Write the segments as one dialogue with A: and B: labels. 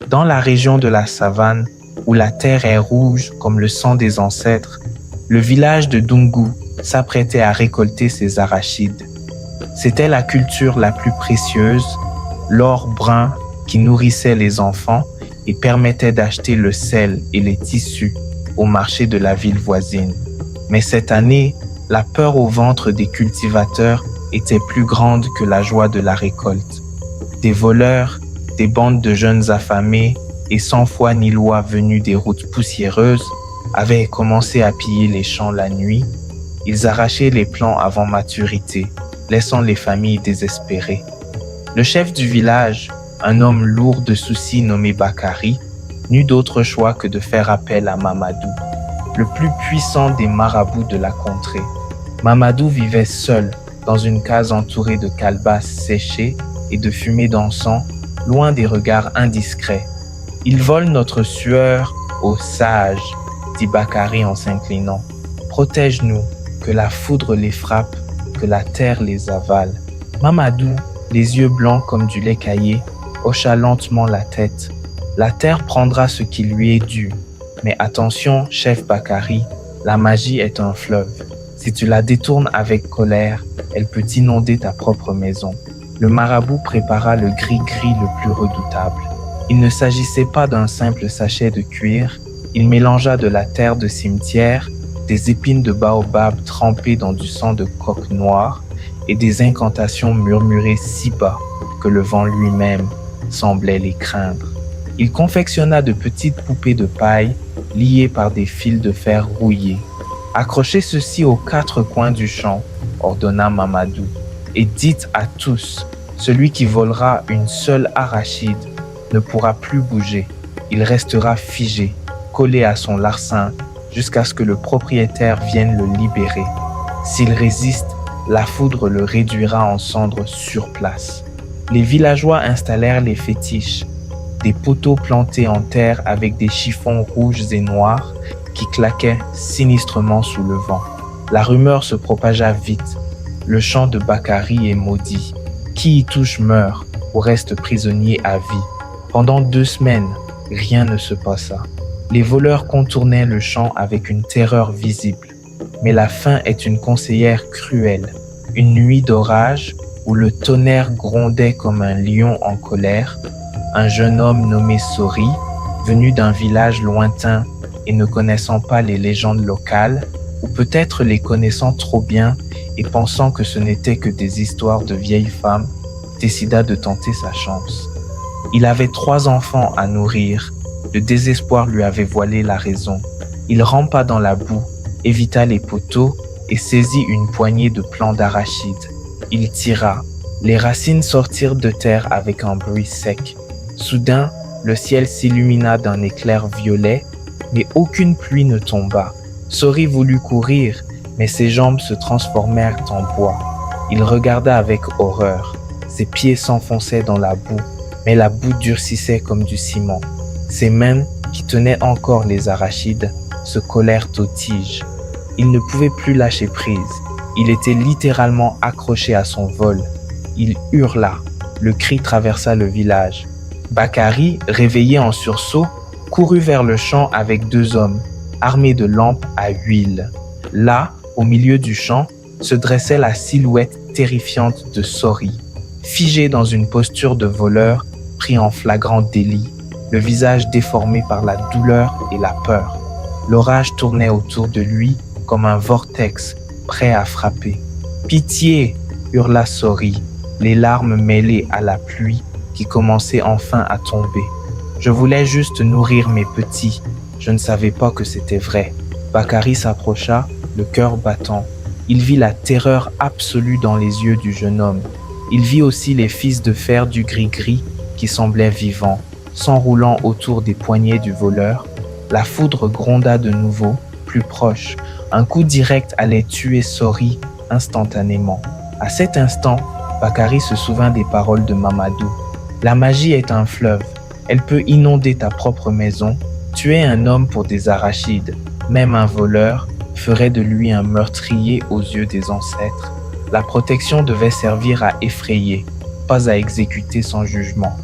A: Dans la région de la savane, où la terre est rouge comme le sang des ancêtres, le village de Dungu s'apprêtait à récolter ses arachides. C'était la culture la plus précieuse, l'or brun qui nourrissait les enfants et permettait d'acheter le sel et les tissus au marché de la ville voisine. Mais cette année, la peur au ventre des cultivateurs était plus grande que la joie de la récolte. Des voleurs, des bandes de jeunes affamés et sans foi ni loi venus des routes poussiéreuses avaient commencé à piller les champs la nuit. Ils arrachaient les plants avant maturité, laissant les familles désespérées. Le chef du village, un homme lourd de soucis nommé Bakari, n'eut d'autre choix que de faire appel à Mamadou, le plus puissant des marabouts de la contrée. Mamadou vivait seul dans une case entourée de calebasses séchées et de fumée d'encens, loin des regards indiscrets. « Ils volent notre sueur aux sages », dit Bakari en s'inclinant. « Protège-nous, que la foudre les frappe, que la terre les avale. » Mamadou, les yeux blancs comme du lait caillé, hocha lentement la tête. « La terre prendra ce qui lui est dû. Mais attention, chef Bakari, la magie est un fleuve. Si tu la détournes avec colère, elle peut inonder ta propre maison. » Le marabout prépara le gris-gris le plus redoutable. Il ne s'agissait pas d'un simple sachet de cuir, il mélangea de la terre de cimetière, des épines de baobab trempées dans du sang de coq noir et des incantations murmurées si bas que le vent lui-même semblait les craindre. Il confectionna de petites poupées de paille liées par des fils de fer rouillés. « Accrochez ceci aux 4 coins du champ, » ordonna Mamadou, « et dites à tous, celui qui volera une seule arachide ne pourra plus bouger. Il restera figé, collé à son larcin, jusqu'à ce que le propriétaire vienne le libérer. S'il résiste, la foudre le réduira en cendres sur place. » Les villageois installèrent les fétiches, des poteaux plantés en terre avec des chiffons rouges et noirs qui claquaient sinistrement sous le vent. La rumeur se propagea vite. Le champ de Bakari est maudit. Qui y touche meurt ou reste prisonnier à vie. Pendant 2 semaines, rien ne se passa. Les voleurs contournaient le champ avec une terreur visible. Mais la faim est une conseillère cruelle. Une nuit d'orage, où le tonnerre grondait comme un lion en colère, un jeune homme nommé Sori, venu d'un village lointain et ne connaissant pas les légendes locales, ou peut-être les connaissant trop bien et pensant que ce n'étaient que des histoires de vieilles femmes, décida de tenter sa chance. Il avait 3 enfants à nourrir. Le désespoir lui avait voilé la raison. Il rampa dans la boue, évita les poteaux et saisit une poignée de plants d'arachide. Il tira. Les racines sortirent de terre avec un bruit sec. Soudain, le ciel s'illumina d'un éclair violet, mais aucune pluie ne tomba. Sori voulut courir, mais ses jambes se transformèrent en bois. Il regarda avec horreur. Ses pieds s'enfonçaient dans la boue, mais la boue durcissait comme du ciment. Ses mains, qui tenaient encore les arachides, se collèrent aux tiges. Il ne pouvait plus lâcher prise. Il était littéralement accroché à son vol. Il hurla. Le cri traversa le village. Bakari, réveillé en sursaut, courut vers le champ avec 2 hommes, armés de lampes à huile. Là, au milieu du champ, se dressait la silhouette terrifiante de Sori, figé dans une posture de voleur, pris en flagrant délit, le visage déformé par la douleur et la peur. L'orage tournait autour de lui comme un vortex prêt à frapper. « Pitié !» hurla Sori, les larmes mêlées à la pluie qui commençait enfin à tomber. « Je voulais juste nourrir mes petits. Je ne savais pas que c'était vrai. » Bakari s'approcha, le cœur battant. Il vit la terreur absolue dans les yeux du jeune homme. Il vit aussi les fils de fer du gris-gris qui semblaient vivants, s'enroulant autour des poignets du voleur. La foudre gronda de nouveau, plus proche. Un coup direct allait tuer Sori instantanément. À cet instant, Bakari se souvint des paroles de Mamadou. La magie est un fleuve. Elle peut inonder ta propre maison. Tuer un homme pour des arachides, même un voleur, ferait de lui un meurtrier aux yeux des ancêtres. La protection devait servir à effrayer, pas à exécuter sans jugement.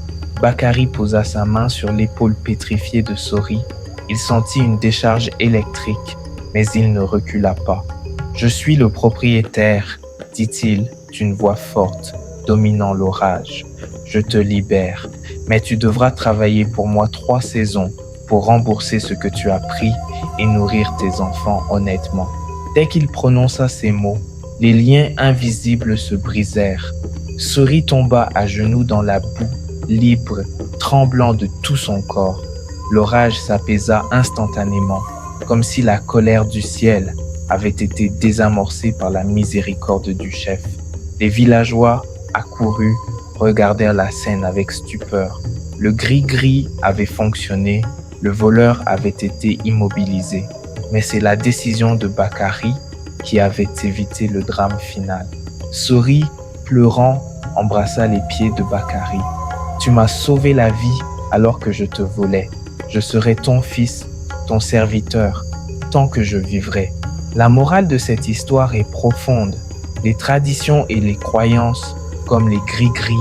A: Bakary posa sa main sur l'épaule pétrifiée de Sori. Il sentit une décharge électrique, mais il ne recula pas. « Je suis le propriétaire, » dit-il d'une voix forte, dominant l'orage. « Je te libère, mais tu devras travailler pour moi 3 saisons pour rembourser ce que tu as pris et nourrir tes enfants honnêtement. » Dès qu'il prononça ces mots, les liens invisibles se brisèrent. Sori tomba à genoux dans la boue, libre, tremblant de tout son corps. L'orage s'apaisa instantanément, comme si la colère du ciel avait été désamorcée par la miséricorde du chef. Les villageois, accourus, regardèrent la scène avec stupeur. Le gris-gris avait fonctionné, le voleur avait été immobilisé. Mais c'est la décision de Bakary qui avait évité le drame final. Sori, pleurant, embrassa les pieds de Bakary. « Tu m'as sauvé la vie alors que je te volais. Je serai ton fils, ton serviteur, tant que je vivrai. » La morale de cette histoire est profonde. Les traditions et les croyances, comme les gris-gris,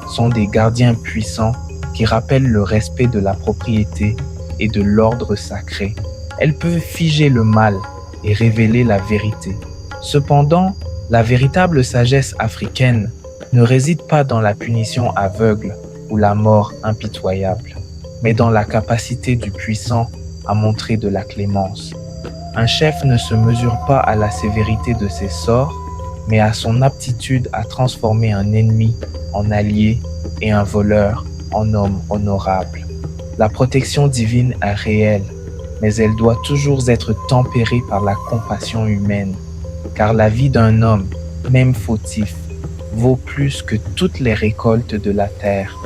A: sont des gardiens puissants qui rappellent le respect de la propriété et de l'ordre sacré. Elles peuvent figer le mal et révéler la vérité. Cependant, la véritable sagesse africaine ne réside pas dans la punition aveugle ou la mort impitoyable, mais dans la capacité du puissant à montrer de la clémence. Un chef ne se mesure pas à la sévérité de ses sorts, mais à son aptitude à transformer un ennemi en allié et un voleur en homme honorable. La protection divine est réelle, mais elle doit toujours être tempérée par la compassion humaine, car la vie d'un homme, même fautif, vaut plus que toutes les récoltes de la terre.